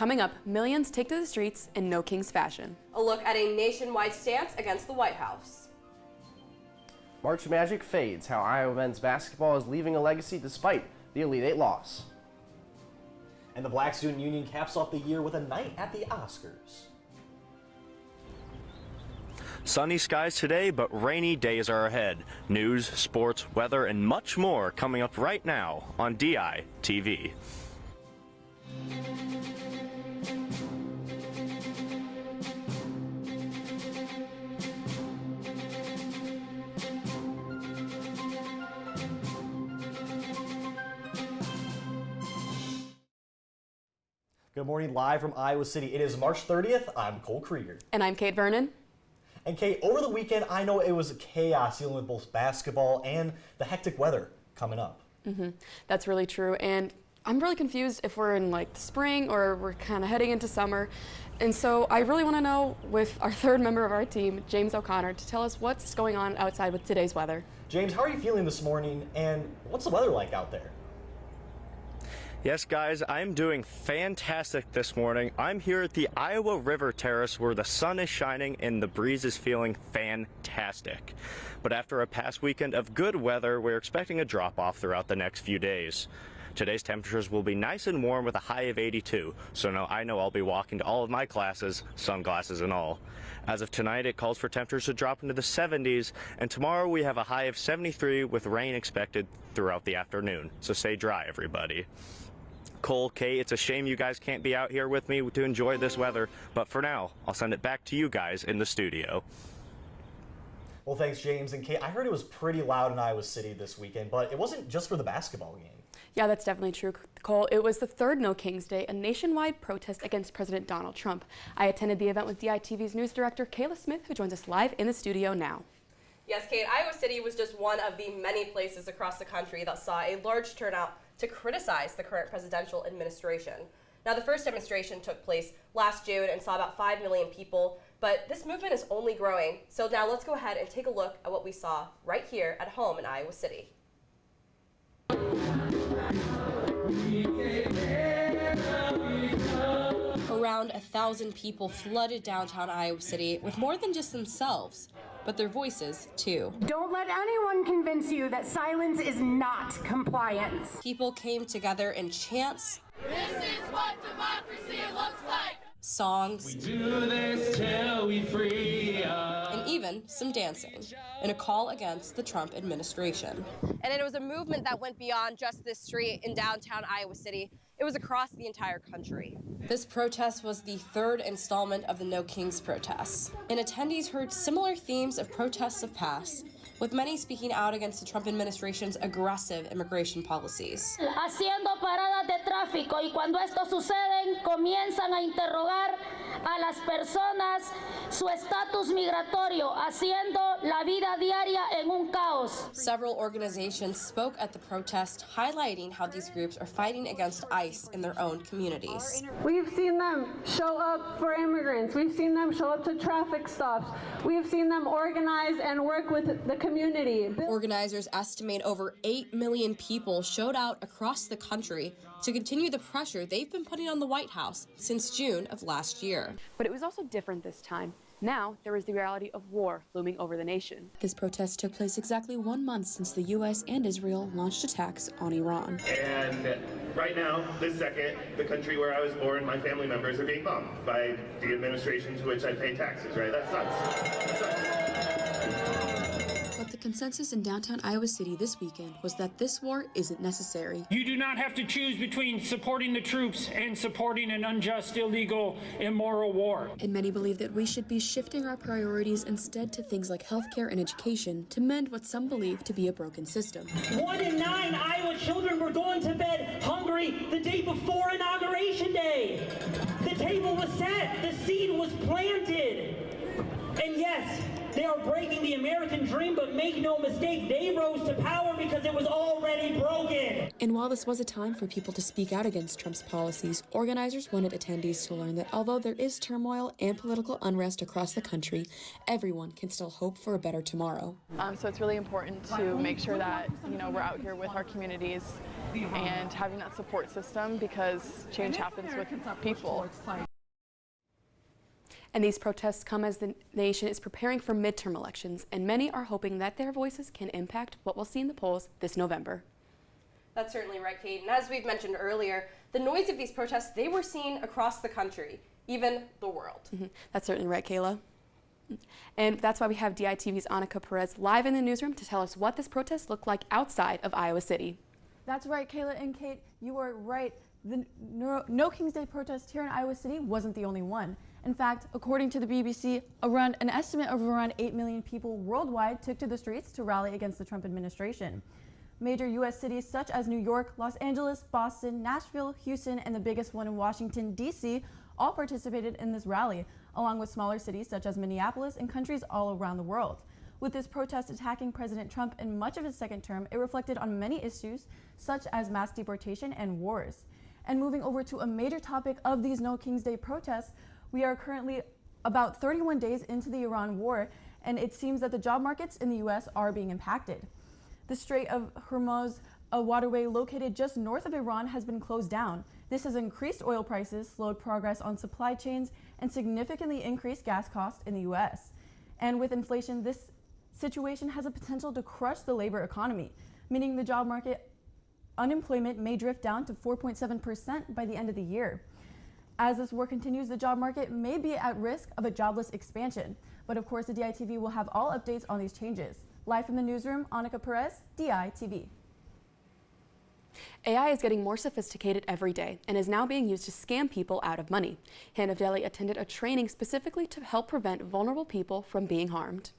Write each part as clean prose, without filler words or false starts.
Coming up, millions take to the streets in No Kings fashion. A look at a nationwide stance against the White House. March magic fades, how Iowa men's basketball is leaving a legacy despite the Elite Eight loss. And the Black Student Union caps off the year with a night at the Oscars. Sunny skies today, but rainy days are ahead. News, sports, weather, and much more coming up right now on DITV. Good morning, live from Iowa City. It is March 30th. I'm Cole Krieger. And I'm Kate Vernon. And Kate, over the weekend, I know it was chaos dealing with both basketball and the hectic weather coming up. That's really true. And I'm really confused if we're in like the spring or we're kind of heading into summer. And so I really want to know, with our third member of our team, James O'Connor, to tell us what's going on outside with today's weather. James, how are you feeling this morning, and what's the weather like out there? Yes, guys, I'm doing fantastic this morning. I'm here at the Iowa River Terrace where the sun is shining and the breeze is feeling fantastic. But after a past weekend of good weather, we're expecting a drop-off throughout the next few days. Today's temperatures will be nice and warm with a high of 82, so now I know I'll be walking to all of my classes, sunglasses and all. As of tonight, it calls for temperatures to drop into the 70s, and tomorrow we have a high of 73 with rain expected throughout the afternoon. So stay dry, everybody. Cole, Kate, it's a shame you guys can't be out here with me to enjoy this weather, but for now, I'll send it back to you guys in the studio. Well, thanks, James. And Kate, I heard it was pretty loud in Iowa City this weekend, but it wasn't just for the basketball game. Yeah, that's definitely true, Cole. It was the third No Kings Day, a nationwide protest against President Donald Trump. I attended the event with DITV's news director, Kayla Smith, who joins us live in the studio now. Yes, Kate, Iowa City was just one of the many places across the country that saw a large turnout to criticize the current presidential administration. Now, the first demonstration took place last June and saw about 5 million people, but this movement is only growing. So now let's go ahead and take a look at what we saw right here at home in Iowa City. Around 1,000 people flooded downtown Iowa City with more than just themselves, but their voices, too. Don't let anyone convince you that silence is not compliance. People came together in chants. This is what democracy looks like. Songs. We do this till we free and even some dancing in a call against the Trump administration. And it was a movement that went beyond just this street in downtown Iowa City. It was across the entire country. This protest was the third installment of the No Kings protests, and attendees heard similar themes of protests of past, with many speaking out against the Trump administration's aggressive immigration policies. Haciendo paradas de tráfico, y cuando esto sucede, comienzan a interrogar a las personas su estatus migratorio, haciendo la vida diaria en un caos. Several organizations spoke at the protest, highlighting how these groups are fighting against ICE in their own communities. We've seen them show up for immigrants. We've seen them show up to traffic stops. We've seen them organize and work with the community. Organizers estimate over 8 million people showed out across the country to continue the pressure they've been putting on the White House since June of last year. But it was also different this time. Now, there was the reality of war looming over the nation. This protest took place exactly 1 month since the U.S. and Israel launched attacks on Iran. And right now, this second, the country where I was born, my family members are being bombed by the administration to which I pay taxes, right? That sucks. That sucks. But the consensus in downtown Iowa City this weekend was that this war isn't necessary. You do not have to choose between supporting the troops and supporting an unjust, illegal, immoral war. And many believe that we should be shifting our priorities instead to things like healthcare and education to mend what some believe to be a broken system. 1 in 9 Iowa children were going to bed hungry the day before Inauguration Day. The table was set, the seed was planted. And yes, they are breaking the American dream, but make no mistake, they rose to power because it was already broken. And while this was a time for people to speak out against Trump's policies, organizers wanted attendees to learn that although there is turmoil and political unrest across the country, everyone can still hope for a better tomorrow. So it's really important to make sure that, we're out here with our communities and having that support system, because change happens with people. And these protests come as the nation is preparing for midterm elections, and many are hoping that their voices can impact what we'll see in the polls this November. That's certainly right, Kate. And as we've mentioned earlier, the noise of these protests, they were seen across the country, even the world. That's certainly right, Kayla. And that's why we have DITV's Annika Perez live in the newsroom to tell us what this protest looked like outside of Iowa City. That's right, Kayla and Kate, you are right. The No King's Day protest here in Iowa City wasn't the only one. In fact, according to the BBC, an estimate of around 8 million people worldwide took to the streets to rally against the Trump administration. Major U.S. cities such as New York, Los Angeles, Boston, Nashville, Houston, and the biggest one in Washington, D.C. all participated in this rally, along with smaller cities such as Minneapolis and countries all around the world. With this protest attacking President Trump in much of his second term, it reflected on many issues such as mass deportation and wars. And moving over to a major topic of these No King's Day protests, we are currently about 31 days into the Iran war, and it seems that the job markets in the U.S. are being impacted. The Strait of Hormuz, a waterway located just north of Iran, has been closed down. This has increased oil prices, slowed progress on supply chains, and significantly increased gas costs in the U.S. And with inflation, this situation has a potential to crush the labor economy, meaning the job market unemployment may drift down to 4.7% by the end of the year. As this war continues, the job market may be at risk of a jobless expansion. But of course, the DITV will have all updates on these changes. Live from the newsroom, Annika Perez, DITV. AI is getting more sophisticated every day and is now being used to scam people out of money. Hannah Fideli attended a training specifically to help prevent vulnerable people from being harmed.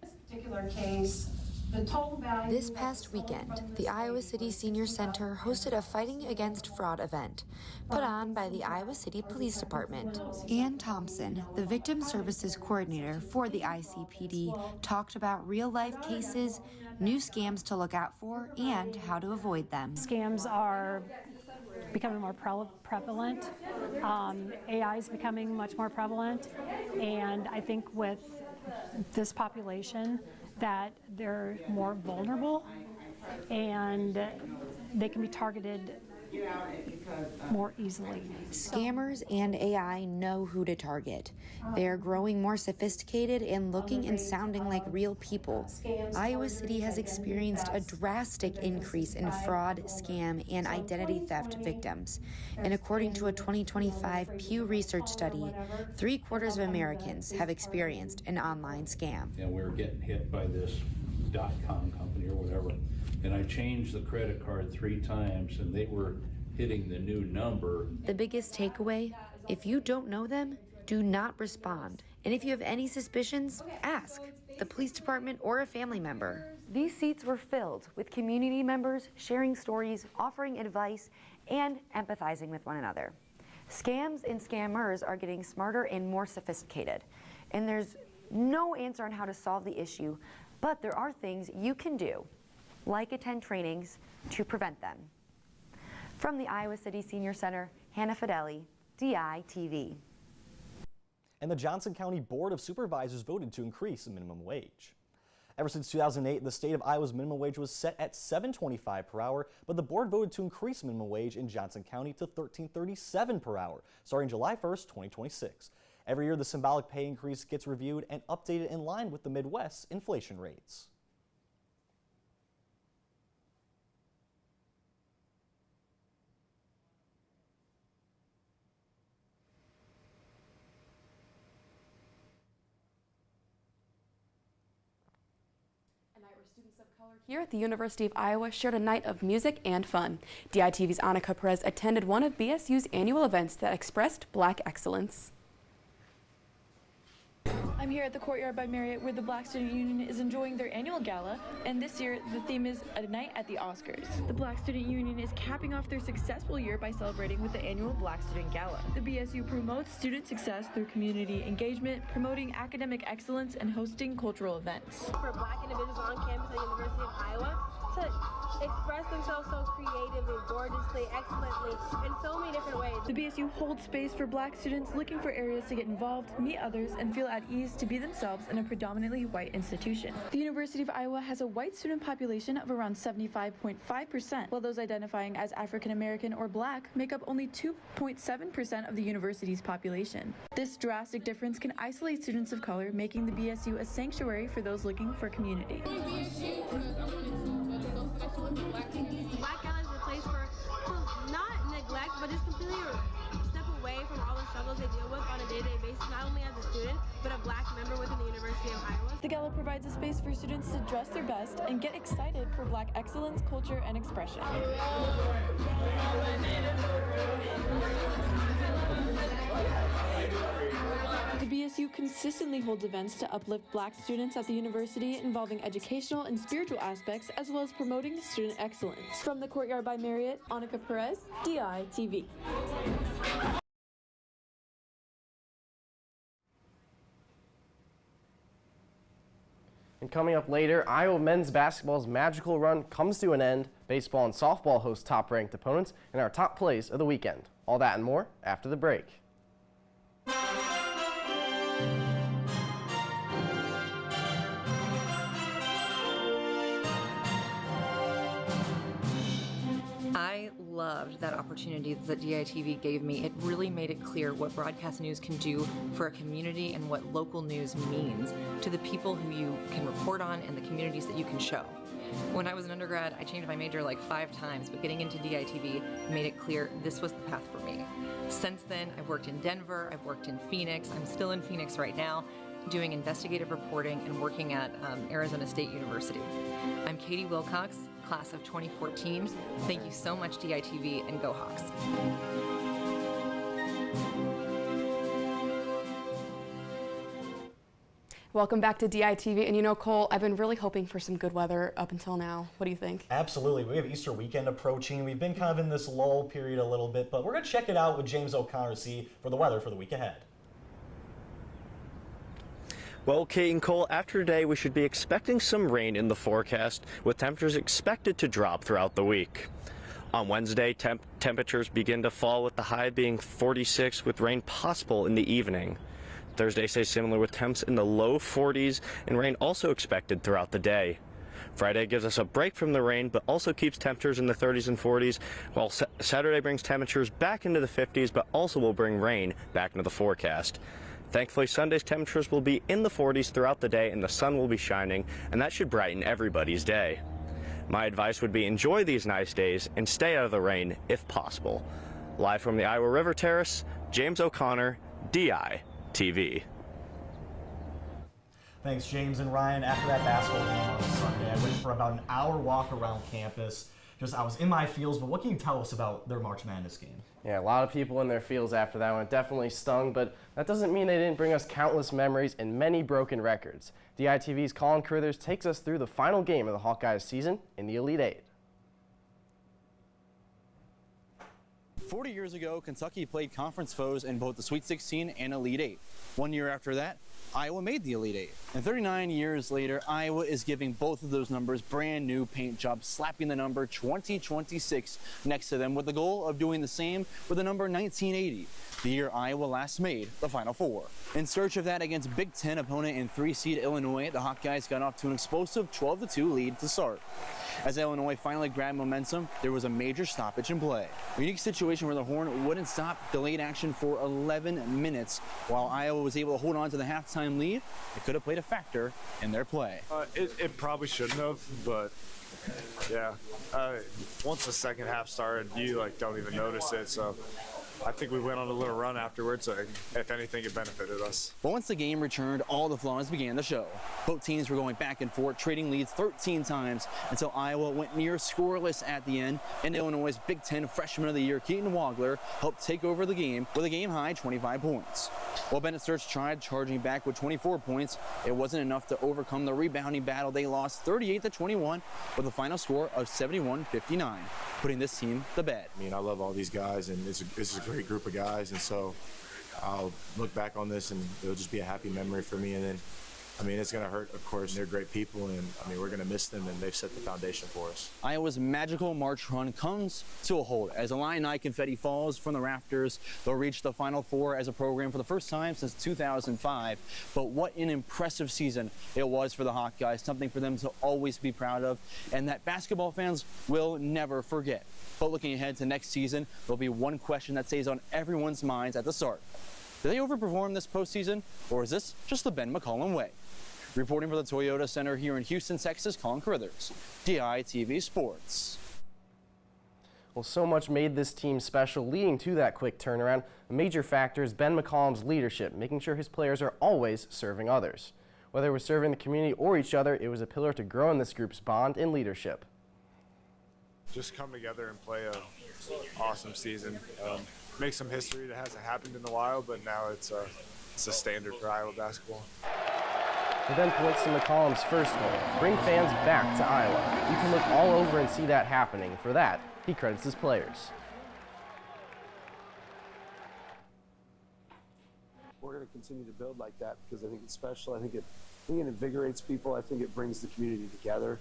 This particular case, the total value. This past weekend, the Iowa City Senior Center hosted a Fighting Against Fraud event put on by the Iowa City Police Department. Ann Thompson, the Victim Services Coordinator for the ICPD, talked about real-life cases, new scams to look out for, and how to avoid them. Scams are becoming more prevalent. AI is becoming much more prevalent, and I think with this population that they're more vulnerable and they can be targeted more easily. Scammers and AI know who to target. They are growing more sophisticated and looking and sounding like real people. Iowa City has experienced a drastic increase in fraud, scam, and identity theft victims. And according to a 2025 Pew Research study, 3/4 of Americans have experienced an online scam. And we were getting hit by this .com company or whatever. And I changed the credit card 3 times and they were hitting the new number. The biggest takeaway, if you don't know them, do not respond. And if you have any suspicions, ask the police department or a family member. These seats were filled with community members sharing stories, offering advice, and empathizing with one another. Scams and scammers are getting smarter and more sophisticated. And there's no answer on how to solve the issue, but there are things you can do, like attend trainings to prevent them. From the Iowa City Senior Center, Hannah Fideli, DITV. And the Johnson County Board of Supervisors voted to increase the minimum wage. Ever since 2008, the state of Iowa's minimum wage was set at $7.25 per hour, but the board voted to increase minimum wage in Johnson County to $13.37 per hour, starting July 1st, 2026. Every year, the symbolic pay increase gets reviewed and updated in line with the Midwest's inflation rates. Students of color here at the University of Iowa shared a night of music and fun. DITV's Annika Perez attended one of BSU's annual events that expressed Black excellence. I'm here at the Courtyard by Marriott where the Black Student Union is enjoying their annual gala, and this year the theme is A Night at the Oscars. The Black Student Union is capping off their successful year by celebrating with the annual Black Student Gala. The BSU promotes student success through community engagement, promoting academic excellence, and hosting cultural events. For Black individuals on campus at the University of Iowa to express themselves so creatively, gorgeously, excellently, in so many different ways. The BSU holds space for Black students looking for areas to get involved, meet others, and feel at ease to be themselves in a predominantly white institution. The University of Iowa has a white student population of around 75.5%, while those identifying as African American or Black make up only 2.7% of the university's population. This drastic difference can isolate students of color, making the BSU a sanctuary for those looking for community. Black Gala is a place for not neglect, but just completely step away from all the struggles they deal with on a day-to-day basis, not only as a student, but a Black member within the University of Iowa. The gala provides a space for students to dress their best and get excited for Black excellence, culture, and expression. The BSU consistently holds events to uplift Black students at the university involving educational and spiritual aspects, as well as promoting student excellence. From the Courtyard by Marriott, Annika Perez, DITV. And coming up later, Iowa men's basketball's magical run comes to an end. Baseball and softball host top-ranked opponents in our top plays of the weekend. All that and more after the break. I loved that opportunity that DITV gave me. It really made it clear what broadcast news can do for a community and what local news means to the people who you can report on and the communities that you can show. When I was an undergrad, I changed my major like 5 times, but getting into DITV made it clear this was the path for me. Since then, I've worked in Denver, I've worked in Phoenix, I'm still in Phoenix right now, doing investigative reporting and working at Arizona State University. I'm Katie Wilcox, class of 2014. Thank you so much, DITV, and go Hawks. Welcome back to DITV. And you know, Cole, I've been really hoping for some good weather up until now. What do you think? Absolutely. We have Easter weekend approaching. We've been kind of in this lull period a little bit, but we're going to check it out with James O'Connor to see for the weather for the week ahead. Well, Kate and Cole, after today, we should be expecting some rain in the forecast, with temperatures expected to drop throughout the week. On Wednesday, temperatures begin to fall, with the high being 46, with rain possible in the evening. Thursday stays similar, with temps in the low 40s and rain also expected throughout the day. Friday gives us a break from the rain, but also keeps temperatures in the 30s and 40s, while Saturday brings temperatures back into the 50s, but also will bring rain back into the forecast. Thankfully, Sunday's temperatures will be in the 40s throughout the day and the sun will be shining, and that should brighten everybody's day. My advice would be enjoy these nice days and stay out of the rain if possible. Live from the Iowa River Terrace, James O'Connor, DITV. Thanks, James and Ryan. After that basketball game on Sunday, I went for about an hour walk around campus. I was in my feels, but what can you tell us about their March Madness game? Yeah, a lot of people in their feels after that one. It definitely stung, but that doesn't mean they didn't bring us countless memories and many broken records. DITV's Colin Carruthers takes us through the final game of the Hawkeyes season in the Elite Eight. 40 years ago, Kentucky played conference foes in both the Sweet 16 and Elite Eight. 1 year after that, Iowa made the Elite Eight. And 39 years later, Iowa is giving both of those numbers brand new paint jobs, slapping the number 2026 next to them with the goal of doing the same with the number 1980, the year Iowa last made the Final Four. In search of that against Big Ten opponent in 3-seed Illinois, the Hawkeyes got off to an explosive 12-2 lead to start. As Illinois finally grabbed momentum, there was a major stoppage in play. A unique situation where the Horn wouldn't stop delayed action for 11 minutes while Iowa was able to hold on to the halftime lead. It could have played a factor in their play. It probably shouldn't have, but yeah. Once the second half started, you don't even notice it, so I think we went on a little run afterwards, so if anything, it benefited us. But once the game returned, all the flaws began to show. Both teams were going back and forth, trading leads 13 times until Iowa went near scoreless at the end, and Illinois' Big Ten Freshman of the Year, Keaton Wagler, helped take over the game with a game-high 25 points. While Bennett Sturts tried charging back with 24 points, it wasn't enough to overcome the rebounding battle. They lost 38-21 with a final score of 71-59, putting this team to bed. I mean, I love all these guys, and it's a great group of guys, and so I'll look back on this and it'll just be a happy memory for me, and then I mean, it's going to hurt, of course. They're great people, and I mean, we're going to miss them, and they've set the foundation for us. Iowa's magical March run comes to a halt as Illini confetti falls from the rafters. They'll reach the Final Four as a program for the first time since 2005. But what an impressive season it was for the Hawkeyes, something for them to always be proud of, and that basketball fans will never forget. But looking ahead to next season, there'll be one question that stays on everyone's minds at the start. Did they overperform this postseason, or is this just the Ben McCollum way? Reporting for the Toyota Center here in Houston, Texas, Colin Carruthers, DITV Sports. Well, so much made this team special, leading to that quick turnaround. A major factor is Ben McCollum's leadership, making sure his players are always serving others. Whether it was serving the community or each other, it was a pillar to grow in this group's bond and leadership. Just come together and play an awesome season. Make some history that hasn't happened in a while, but now it's a standard for Iowa basketball. It then points to McCollum's first goal, bring fans back to Iowa. You can look all over and see that happening. For that, he credits his players. We're going to continue to build like that because I think it's special. I think it invigorates people. I think it brings the community together.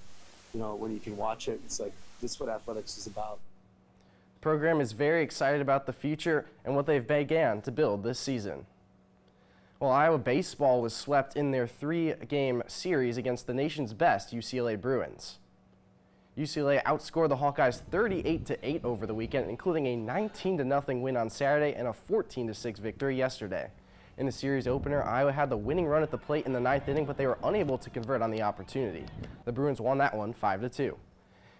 You know, when you can watch it, it's like, this is what athletics is about. The program is very excited about the future and what they've began to build this season. Well, Iowa baseball was swept in their 3-game series against the nation's best UCLA Bruins. UCLA outscored the Hawkeyes 38-8 over the weekend, including a 19-0 win on Saturday and a 14-6 victory yesterday. In the series opener, Iowa had the winning run at the plate in the 9th inning, but they were unable to convert on the opportunity. The Bruins won that one 5-2.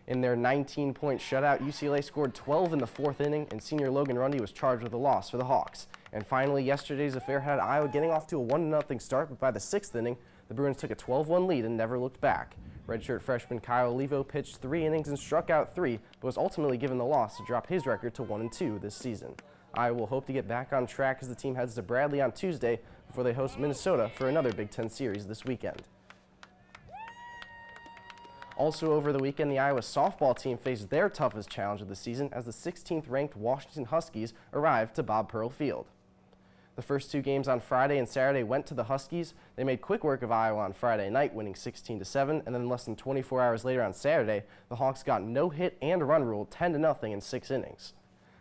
In their 19-point shutout, UCLA scored 12 in the 4th inning, and senior Logan Rundy was charged with a loss for the Hawks. And finally, yesterday's affair had Iowa getting off to a 1-0 start, but by the 6th inning, the Bruins took a 12-1 lead and never looked back. Redshirt freshman Kyle Olivo pitched 3 innings and struck out 3, but was ultimately given the loss to drop his record to 1-2 this season. Iowa will hope to get back on track as the team heads to Bradley on Tuesday before they host Minnesota for another Big Ten series this weekend. Also over the weekend, the Iowa softball team faced their toughest challenge of the season as the 16th-ranked Washington Huskies arrived to Bob Pearl Field. The first 2 games on Friday and Saturday went to the Huskies. They made quick work of Iowa on Friday night, winning 16-7, and then less than 24 hours later on Saturday, the Hawks got no hit and run ruled 10-0 in 6 innings.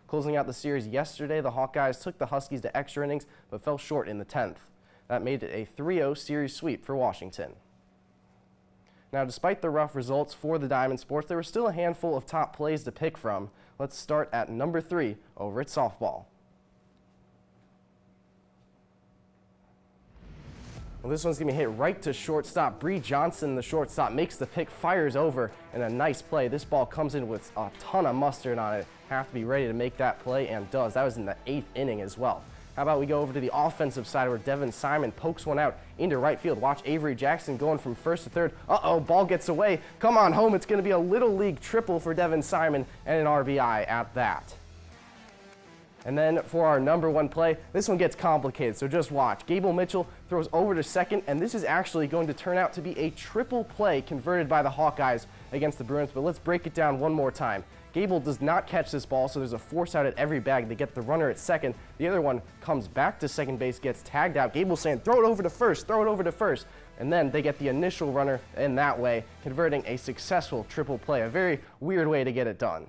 Closing out the series yesterday, the Hawkeyes took the Huskies to extra innings but fell short in the 10th. That made it a 3-0 series sweep for Washington. Now, despite the rough results for the Diamond Sports, there were still a handful of top plays to pick from. Let's start at number 3 over at softball. Well, this one's going to be hit right to shortstop. Bree Johnson, the shortstop, makes the pick, fires over, and a nice play. This ball comes in with a ton of mustard on it. Have to be ready to make that play, and does. That was in the 8th inning as well. How about we go over to the offensive side where Devin Simon pokes one out into right field. Watch Avery Jackson going from first to third. Uh-oh, ball gets away. Come on home. It's going to be a Little League triple for Devin Simon and an RBI at that. And then for our number 1 play, this one gets complicated, so just watch. Gable Mitchell throws over to second, and this is actually going to turn out to be a triple play converted by the Hawkeyes against the Bruins, but let's break it down one more time. Gable does not catch this ball, so there's a force out at every bag. They get the runner at second. The other one comes back to second base, gets tagged out. Gable's saying, throw it over to first, throw it over to first. And then they get the initial runner in that way, converting a successful triple play. A very weird way to get it done.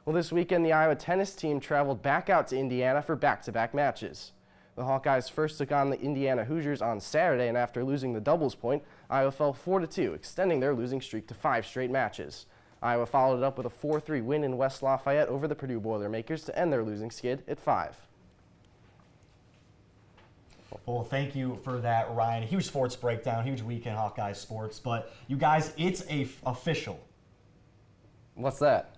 Well, this weekend, the Iowa tennis team traveled back out to Indiana for back-to-back matches. The Hawkeyes first took on the Indiana Hoosiers on Saturday, and after losing the doubles point, Iowa fell 4-2, extending their losing streak to 5 straight matches. Iowa followed it up with a 4-3 win in West Lafayette over the Purdue Boilermakers to end their losing skid at 5. Well, thank you for that, Ryan. Huge sports breakdown, huge weekend Hawkeye sports. But you guys, it's official. What's that?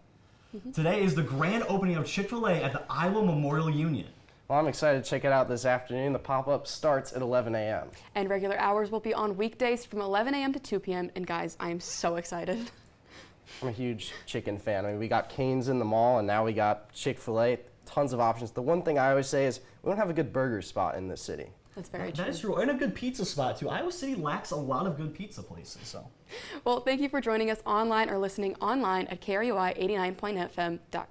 Today is the grand opening of Chick-fil-A at the Iowa Memorial Union. Well, I'm excited to check it out this afternoon. The pop-up starts at 11 a.m. And regular hours will be on weekdays from 11 a.m. to 2 p.m. And guys, I am so excited. I'm a huge chicken fan. I mean, we got Cane's in the mall, and now we got Chick-fil-A. Tons of options. The one thing I always say is we don't have a good burger spot in this city. That's very true. That is true. And a good pizza spot, too. Iowa City lacks a lot of good pizza places. So, well, thank you for joining us online or listening online at KRUI 89.fm.com.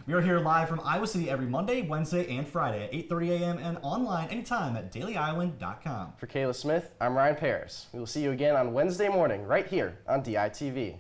We are here live from Iowa City every Monday, Wednesday, and Friday at 8:30 a.m. and online anytime at dailyiowan.com. For Kayla Smith, I'm Ryan Paris. We will see you again on Wednesday morning right here on DITV.